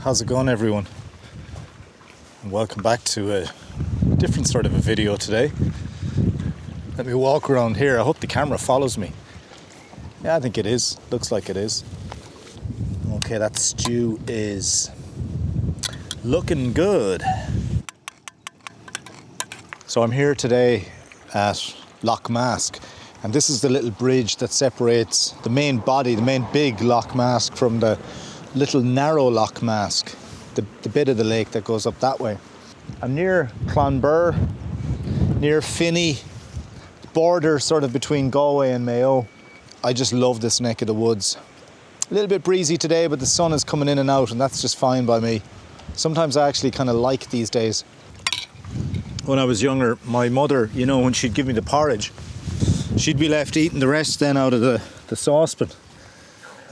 How's it going, everyone? And welcome back to a different sort of a video today. Let me walk around here. I hope the camera follows me. Yeah, I think it is. Looks like it is. Okay, that stew is looking good. So I'm here today at Loch Mask, and this is the little bridge that separates the main body, the main big Loch Mask, from the little narrow Loch Mask, the bit of the lake that goes up that way. I'm near Clonbur, near Finney, border sort of between Galway and Mayo. I just love this neck of the woods. A little bit breezy today, but the sun is coming in and out, and that's just fine by me. Sometimes I actually kind of like these days. When I was younger, my mother, you know, when she'd give me the porridge, she'd be left eating the rest then out of the saucepan.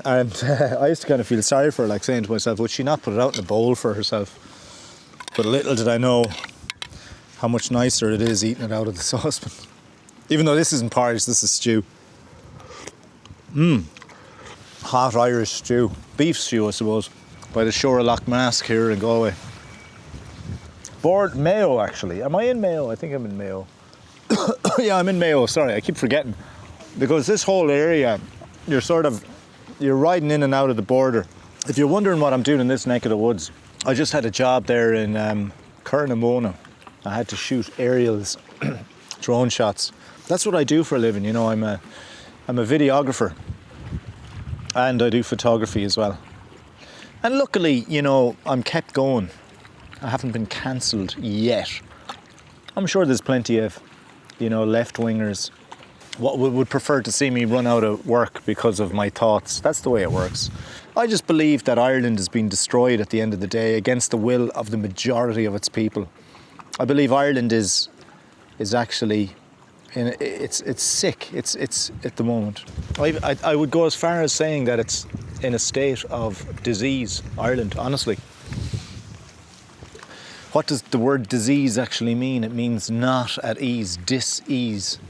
And I used to kind of feel sorry for her, like saying to myself, would she not put it out in a bowl for herself? But little did I know how much nicer it is eating it out of the saucepan. Even though this isn't porridge, this is stew. Hot Irish stew. Beef stew, I suppose, by the shore of Loch Mask here in Galway. Mayo, actually. Am I in Mayo? I think I'm in Mayo. Yeah, I'm in Mayo, sorry, I keep forgetting. Because this whole area, you're riding in and out of the border. If you're wondering what I'm doing in this neck of the woods, I just had a job there in Kernamona. I had to shoot aerials, drone shots. That's what I do for a living, you know. I'm a videographer, and I do photography as well. And luckily, you know, I'm kept going. I haven't been cancelled yet. I'm sure there's plenty of, you know, left-wingers what would prefer to see me run out of work because of my thoughts. That's the way it works. I just believe that Ireland has been destroyed at the end of the day against the will of the majority of its people. I believe Ireland is actually it's sick. It's at the moment. I would go as far as saying that it's in a state of disease, Ireland, honestly. What does the word disease actually mean? It means not at ease, dis-ease.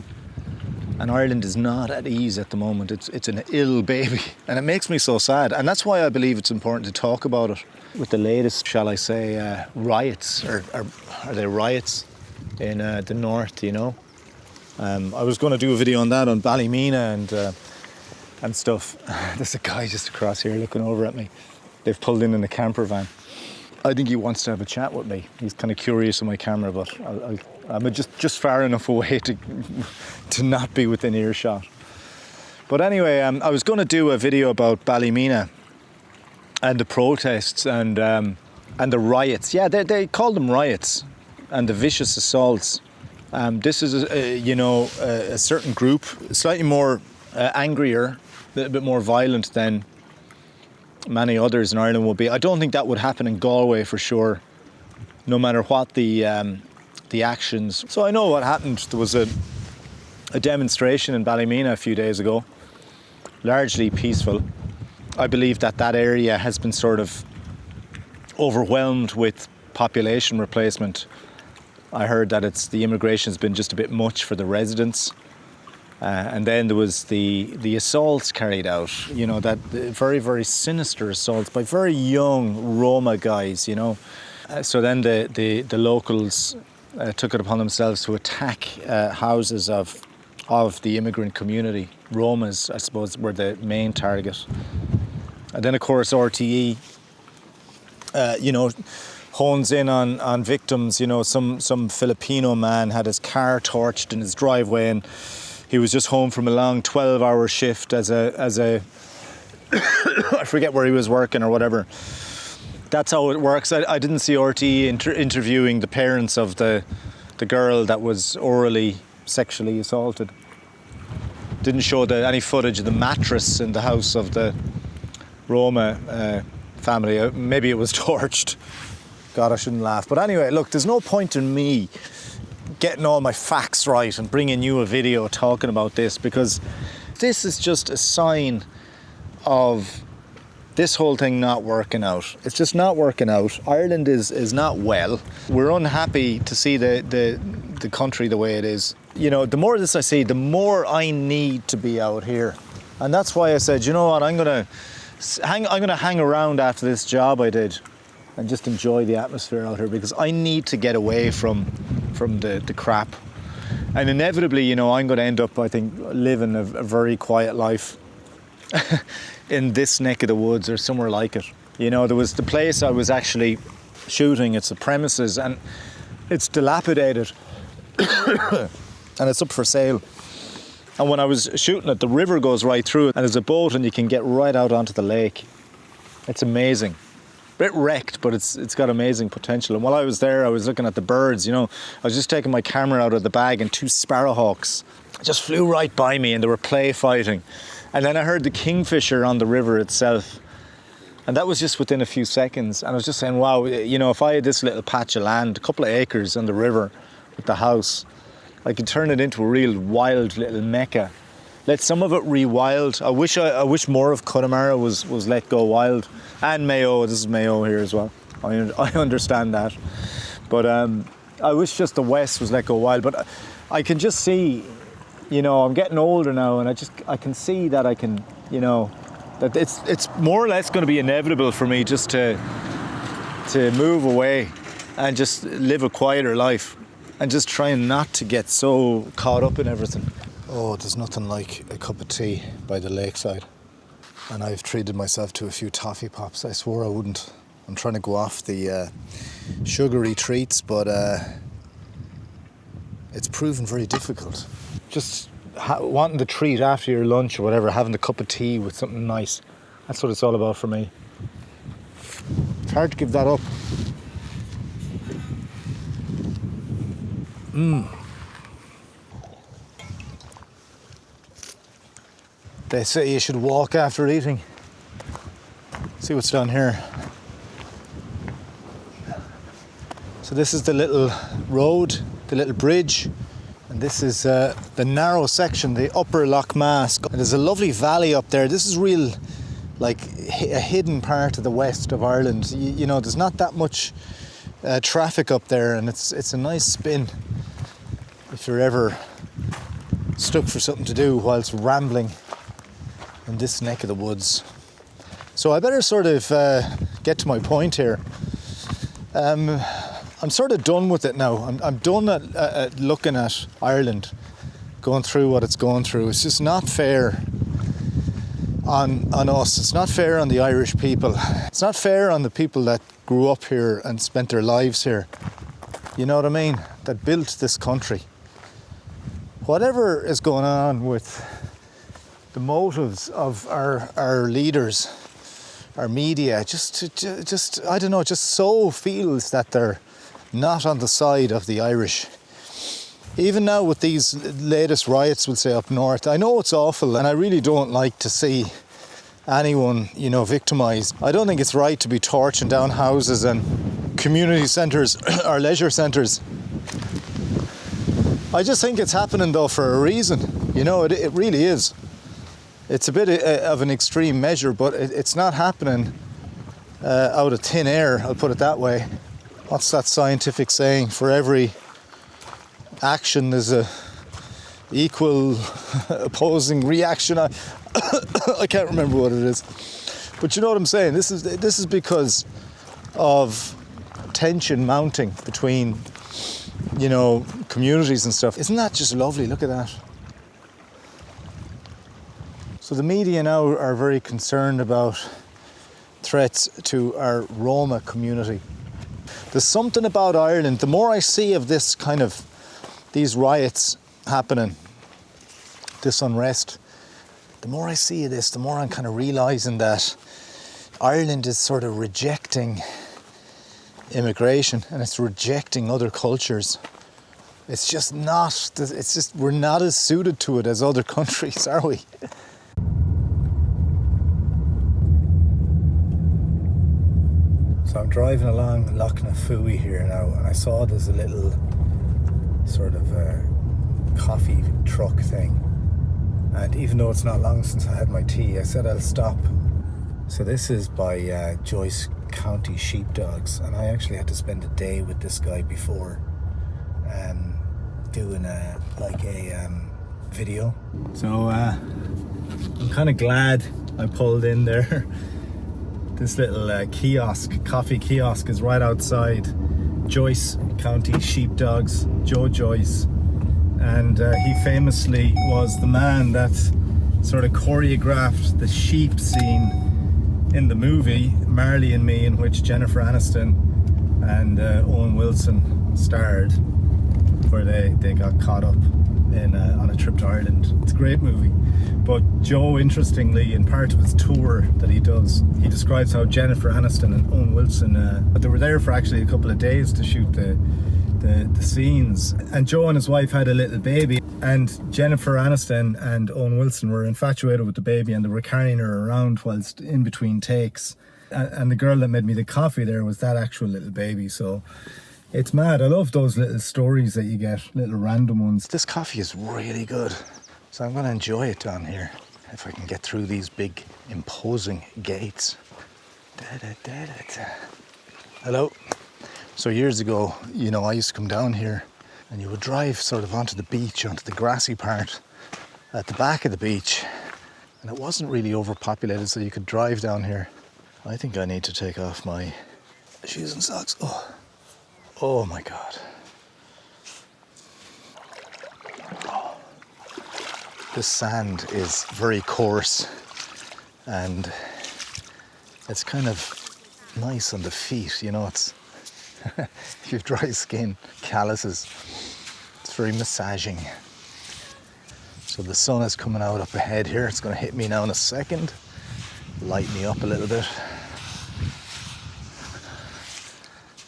And Ireland is not at ease at the moment. It's an ill baby, and it makes me so sad. And that's why I believe it's important to talk about it. With the latest, shall I say, riots, or are they riots in the north, you know? I was going to do a video on that, on Ballymena and stuff. There's a guy just across here looking over at me. They've pulled in a camper van. I think he wants to have a chat with me. He's kind of curious on my camera, but I'm just far enough away to not be within earshot. But anyway, I was going to do a video about Ballymena and the protests and the riots. Yeah, they call them riots, and the vicious assaults. This is a certain group, slightly more angrier, a little bit more violent than many others in Ireland will be. I don't think that would happen in Galway for sure, no matter what the actions. So I know what happened. There was a demonstration in Ballymena a few days ago, largely peaceful. I believe that area has been sort of overwhelmed with population replacement. I heard that the immigration has been just a bit much for the residents. And then there was the assaults carried out, you know, that very, very sinister assaults by very young Roma guys, you know. So then the locals took it upon themselves to attack houses of the immigrant community. Romas, I suppose, were the main target. And then, of course, RTE, you know, hones in on victims. You know, some Filipino man had his car torched in his driveway, and he was just home from a long 12-hour shift as a I forget where he was working or whatever. That's how it works. I didn't see RTE interviewing the parents of the girl that was orally sexually assaulted. Didn't show any footage of the mattress in the house of the Roma family. Maybe it was torched. God, I shouldn't laugh. But anyway, look, there's no point in me getting all my facts right and bringing you a video talking about this, because this is just a sign of this whole thing not working out. It's just not working out. Ireland is not well. We're unhappy to see the country the way it is. You know, the more of this I see, the more I need to be out here. And that's why I said, you know what, I'm gonna hang around after this job I did and just enjoy the atmosphere out here, because I need to get away from the crap. And inevitably, you know, I'm going to end up, I think, living a very quiet life in this neck of the woods or somewhere like it. You know, there was the place I was actually shooting, it's the premises, and it's dilapidated and it's up for sale. And when I was shooting it, the river goes right through it, and there's a boat and you can get right out onto the lake. It's amazing. Bit wrecked, but it's got amazing potential. And while I was there, I was looking at the birds, you know. I was just taking my camera out of the bag, and 2 sparrowhawks just flew right by me, and they were play fighting. And then I heard the kingfisher on the river itself. And that was just within a few seconds. And I was just saying, wow, you know, if I had this little patch of land, a couple of acres on the river with the house, I could turn it into a real wild little mecca. Let some of it re-wild. I wish more of Connemara was let go wild. And Mayo, this is Mayo here as well. I understand that. But I wish just the west was let go wild. But I can just see, you know, I'm getting older now, and I can see that I can, you know, that it's more or less going to be inevitable for me just to move away and just live a quieter life and just trying not to get so caught up in everything. Oh, there's nothing like a cup of tea by the lakeside. And I've treated myself to a few toffee pops. I swore I wouldn't. I'm trying to go off the sugary treats, but it's proven very difficult. Just wanting the treat after your lunch or whatever, having the cup of tea with something nice. That's what it's all about for me. It's hard to give that up. They say you should walk after eating. See what's down here. So this is the little road, the little bridge, and this is the narrow section, the upper Loch Nafoui. And there's a lovely valley up there. This is real, like a hidden part of the west of Ireland. You know, there's not that much traffic up there, and it's a nice spin if you're ever stuck for something to do whilst rambling in this neck of the woods. So I better sort of get to my point here. I'm sort of done with it now. I'm done at looking at Ireland, going through what it's going through. It's just not fair on us. It's not fair on the Irish people. It's not fair on the people that grew up here and spent their lives here. You know what I mean? That built this country. Whatever is going on with the motives of our leaders, our media, just I don't know, just so feels that they're not on the side of the Irish. Even now with these latest riots, we'll say, up north, I know it's awful, and I really don't like to see anyone, you know, victimised. I don't think it's right to be torching down houses and community centres or leisure centres. I just think it's happening though for a reason. You know, it really is. It's a bit of an extreme measure, but it's not happening out of thin air, I'll put it that way. What's that scientific saying? For every action there's a equal opposing reaction. I can't remember what it is. But you know what I'm saying? This is because of tension mounting between, you know, communities and stuff. Isn't that just lovely? Look at that. So the media now are very concerned about threats to our Roma community. There's something about Ireland, the more I see of this kind of, these riots happening, this unrest, the more I see of this, the more I'm kind of realising that Ireland is sort of rejecting immigration and it's rejecting other cultures. It's just not, we're not as suited to it as other countries, are we? So I'm driving along Loch Nafoui here now, and I saw there's a little sort of coffee truck thing. And even though it's not long since I had my tea, I said I'll stop. So this is by Joyce County Sheepdogs, and I actually had to spend a day with this guy before doing a video. So I'm kind of glad I pulled in there. This little coffee kiosk is right outside Joyce County Sheepdogs, Joe Joyce. And he famously was the man that sort of choreographed the sheep scene in the movie Marley and Me, in which Jennifer Aniston and Owen Wilson starred, where they got caught up on a trip to Ireland. It's a great movie. But Joe, interestingly, in part of his tour that he does, he describes how Jennifer Aniston and Owen Wilson, they were there for actually a couple of days to shoot the scenes. And Joe and his wife had a little baby, and Jennifer Aniston and Owen Wilson were infatuated with the baby, and they were carrying her around whilst in between takes. And the girl that made me the coffee there was that actual little baby. So it's mad. I love those little stories that you get, little random ones. This coffee is really good, so I'm going to enjoy it down here if I can get through these big imposing gates. Hello. So years ago, you know, I used to come down here and you would drive sort of onto the beach, onto the grassy part at the back of the beach, and it wasn't really overpopulated, so you could drive down here. I think I need to take off my shoes and socks. Oh my God. Oh. This sand is very coarse and it's kind of nice on the feet, you know, it's if you've dry skin, calluses, it's very massaging. So the sun is coming out up ahead here. It's going to hit me now in a second, light me up a little bit.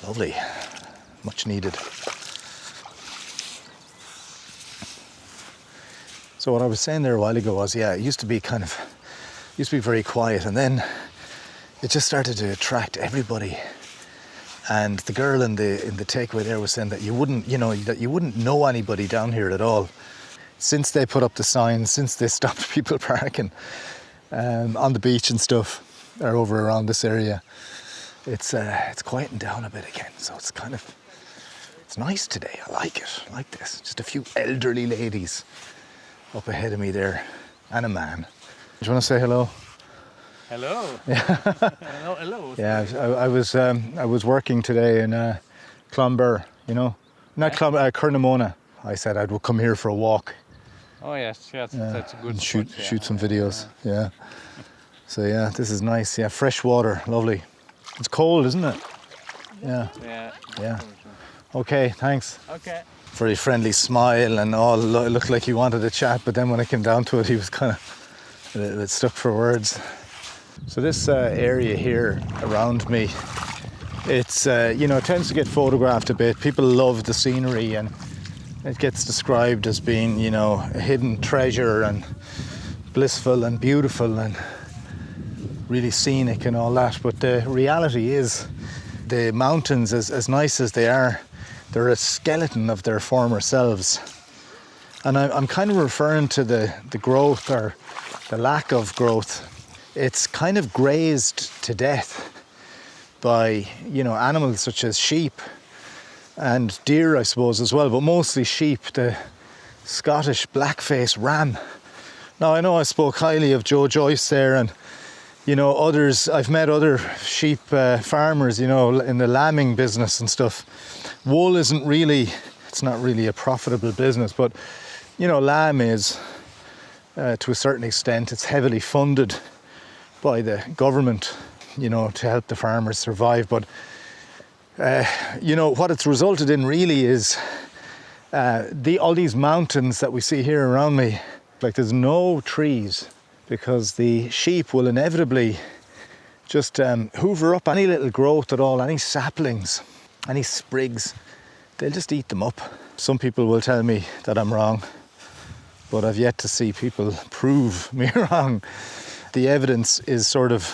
Lovely, much needed. So what I was saying there a while ago was, yeah, it used to be very quiet, and then it just started to attract everybody. And the girl in the takeaway there was saying that you wouldn't know anybody down here at all. Since they put up the signs, since they stopped people parking on the beach and stuff, or over around this area, it's quieting down a bit again. So it's nice today. I like it. I like this. Just a few elderly ladies up ahead of me there, and a man. Do you want to say hello? Hello. Yeah. hello. Yeah, I was working today in Clonbur, you know, not Clonbur, Cernamona. I said I would come here for a walk. Oh yes, that's a good spot, spot, shoot some videos. Yeah. So yeah, this is nice. Yeah, fresh water, lovely. It's cold, isn't it? Yeah. Yeah. Okay, thanks. Okay. Very friendly smile and all. It looked like he wanted to chat, but then when it came down to it, he was kind of a little bit stuck for words. So this area here around me, it's it tends to get photographed a bit. People love the scenery, and it gets described as being, you know, a hidden treasure and blissful and beautiful and really scenic and all that. But the reality is, the mountains, as nice as they are, they're a skeleton of their former selves. And I'm kind of referring to the growth, or the lack of growth. It's kind of grazed to death by, you know, animals such as sheep and deer, I suppose, as well, but mostly sheep, the Scottish blackface ram. Now, I know I spoke highly of Joe Joyce there, and, you know, others, I've met other sheep farmers, you know, in the lambing business and stuff. Wool it's not really a profitable business, but, you know, lamb is, to a certain extent, it's heavily funded by the government, you know, to help the farmers survive. But you know, what it's resulted in really is all these mountains that we see here around me. Like, there's no trees, because the sheep will inevitably just hoover up any little growth at all, any saplings, any sprigs. They'll just eat them up. Some people will tell me that I'm wrong, but I've yet to see people prove me wrong. The evidence is sort of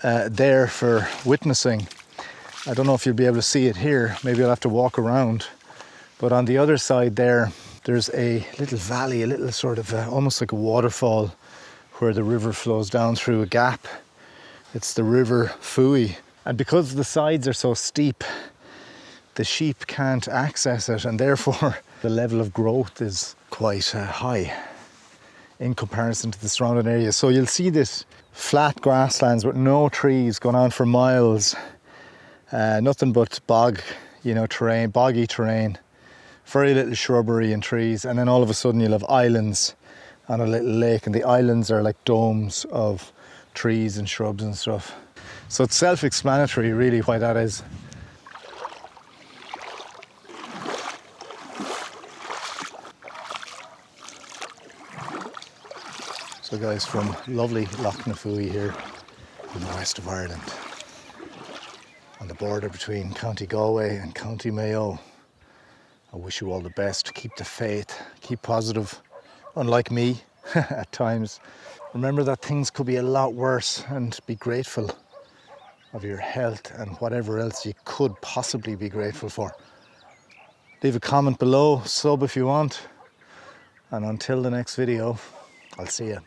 there for witnessing. I don't know if you'll be able to see it here. Maybe I'll have to walk around. But on the other side there's a little valley, a little sort of almost like a waterfall, where the river flows down through a gap. It's the River Foui. And because the sides are so steep, the sheep can't access it, and therefore the level of growth is quite high in comparison to the surrounding area. So you'll see this flat grasslands with no trees going on for miles. Nothing but bog, terrain, boggy terrain. Very little shrubbery and trees, and then all of a sudden you'll have islands on a little lake, and the islands are like domes of trees and shrubs and stuff. So it's self-explanatory really why that is. So guys, from lovely Loch Nafoui here in the west of Ireland, on the border between County Galway and County Mayo, I wish you all the best. Keep the faith, keep positive, unlike me at times. Remember that things could be a lot worse, and be grateful of your health and whatever else you could possibly be grateful for. Leave a comment below, sub if you want, and until the next video, I'll see you.